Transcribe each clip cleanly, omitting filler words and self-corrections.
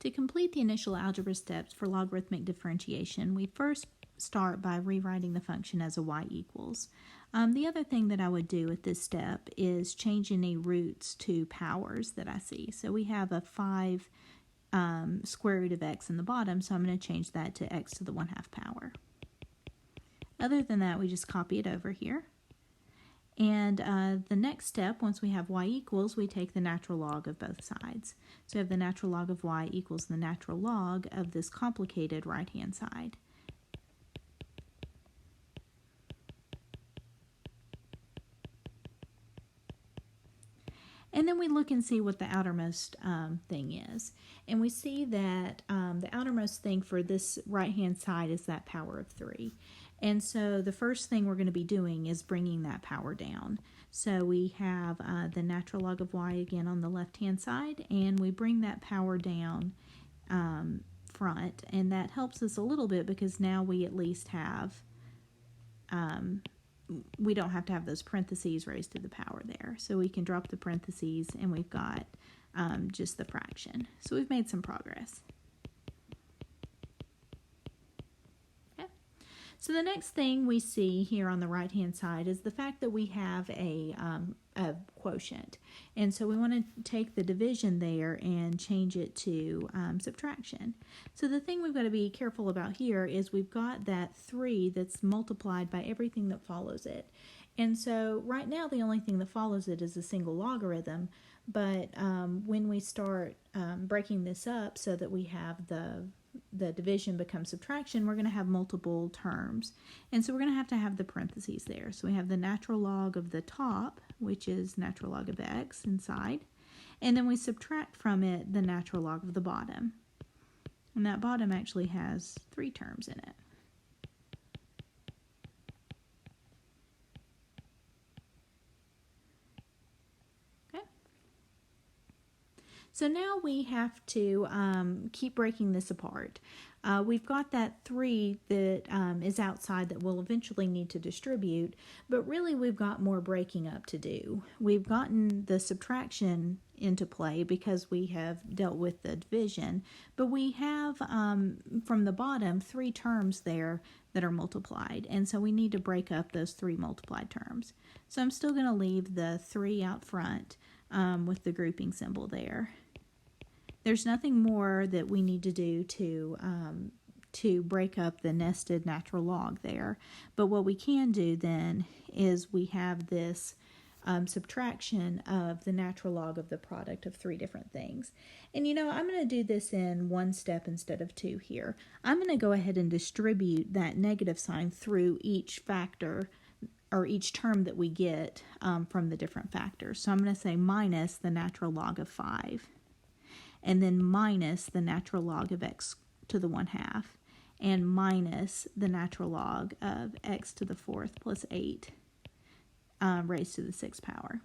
To complete the initial algebra steps for logarithmic differentiation, we first start by rewriting the function as a y equals. The other thing that I would do at this step is change any roots to powers that I see. So we have a 5 square root of x in the bottom, so I'm going to change that to x to the 1/2 power. Other than that, we just copy it over here. And the next step, once we have y equals, we take the natural log of both sides. So we have the natural log of y equals the natural log of this complicated right-hand side. And then we look and see what the outermost thing is. And we see that the outermost thing for this right-hand side is that power of 3. And so the first thing we're going to be doing is bringing that power down. So we have the natural log of y again on the left-hand side, and we bring that power down front. And that helps us a little bit because now we at least have we don't have to have those parentheses raised to the power there. So we can drop the parentheses and we've got just the fraction. So we've made some progress. Okay. So the next thing we see here on the right hand side is the fact that we have a quotient. And so we want to take the division there and change it to subtraction. So the thing we've got to be careful about here is we've got that 3 that's multiplied by everything that follows it. And so right now the only thing that follows it is a single logarithm, but when we start breaking this up so that we have the division becomes subtraction, we're going to have multiple terms. And so we're going to have the parentheses there. So we have the natural log of the top, which is natural log of x inside, and then we subtract from it the natural log of the bottom. And that bottom actually has 3 terms in it. Okay. So now we have to keep breaking this apart. We've got that 3 that is outside that we'll eventually need to distribute, but really we've got more breaking up to do. We've gotten the subtraction into play because we have dealt with the division, but we have from the bottom 3 terms there that are multiplied, and so we need to break up those 3 multiplied terms. So I'm still going to leave the 3 out front with the grouping symbol there. There's nothing more that we need to do to break up the nested natural log there. But what we can do then is we have this subtraction of the natural log of the product of 3 different things. And you know, I'm going to do this in 1 step instead of 2 here. I'm going to go ahead and distribute that negative sign through each factor or each term that we get from the different factors. So I'm going to say minus the natural log of 5. And then minus the natural log of x to the 1/2, and minus the natural log of x to the 4th plus 8 raised to the 6th power.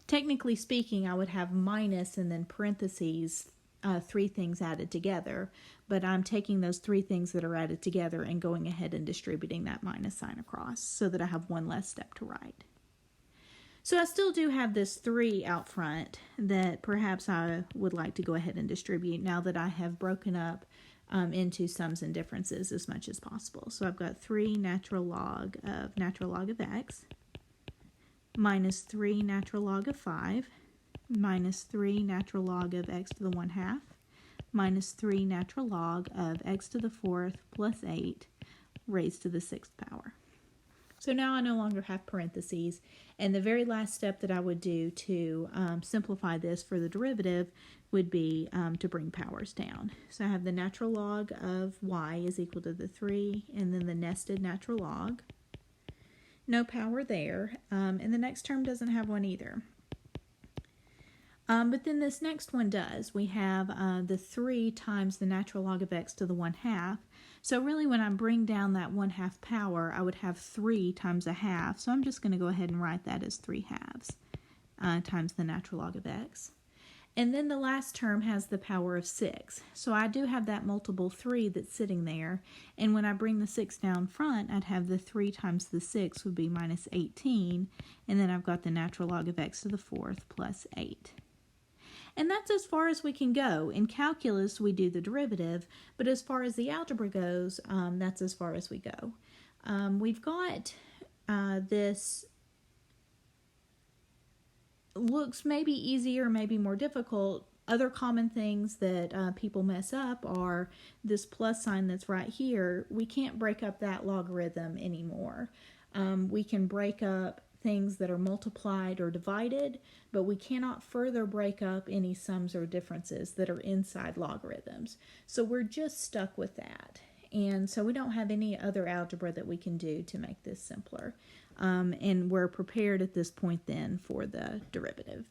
Technically speaking, I would have minus and then parentheses 3 things added together, but I'm taking those 3 things that are added together and going ahead and distributing that minus sign across so that I have 1 less step to write. So I still do have this 3 out front that perhaps I would like to go ahead and distribute now that I have broken up into sums and differences as much as possible. So I've got 3 natural log of x minus 3 natural log of 5 minus 3 natural log of x to the 1/2 minus 3 natural log of x to the 4th plus 8 raised to the 6th power. So now I no longer have parentheses, and the very last step that I would do to simplify this for the derivative would be to bring powers down. So I have the natural log of y is equal to the 3, and then the nested natural log. No power there, and the next term doesn't have one either. But then this next one does. We have the 3 times the natural log of x to the 1/2. So really when I bring down that 1/2 power, I would have 3 times 1/2. So I'm just going to go ahead and write that as 3/2 times the natural log of x. And then the last term has the power of 6. So I do have that multiple 3 that's sitting there. And when I bring the 6 down front, I'd have the 3 times the 6 would be minus 18. And then I've got the natural log of x to the 4th plus 8. And that's as far as we can go. In calculus, we do the derivative, but as far as the algebra goes, that's as far as we go. We've got this looks maybe easier, maybe more difficult. Other common things that people mess up are this plus sign that's right here. We can't break up that logarithm anymore. We can break up things that are multiplied or divided, but we cannot further break up any sums or differences that are inside logarithms. So we're just stuck with that. And so we don't have any other algebra that we can do to make this simpler. And we're prepared at this point then for the derivative.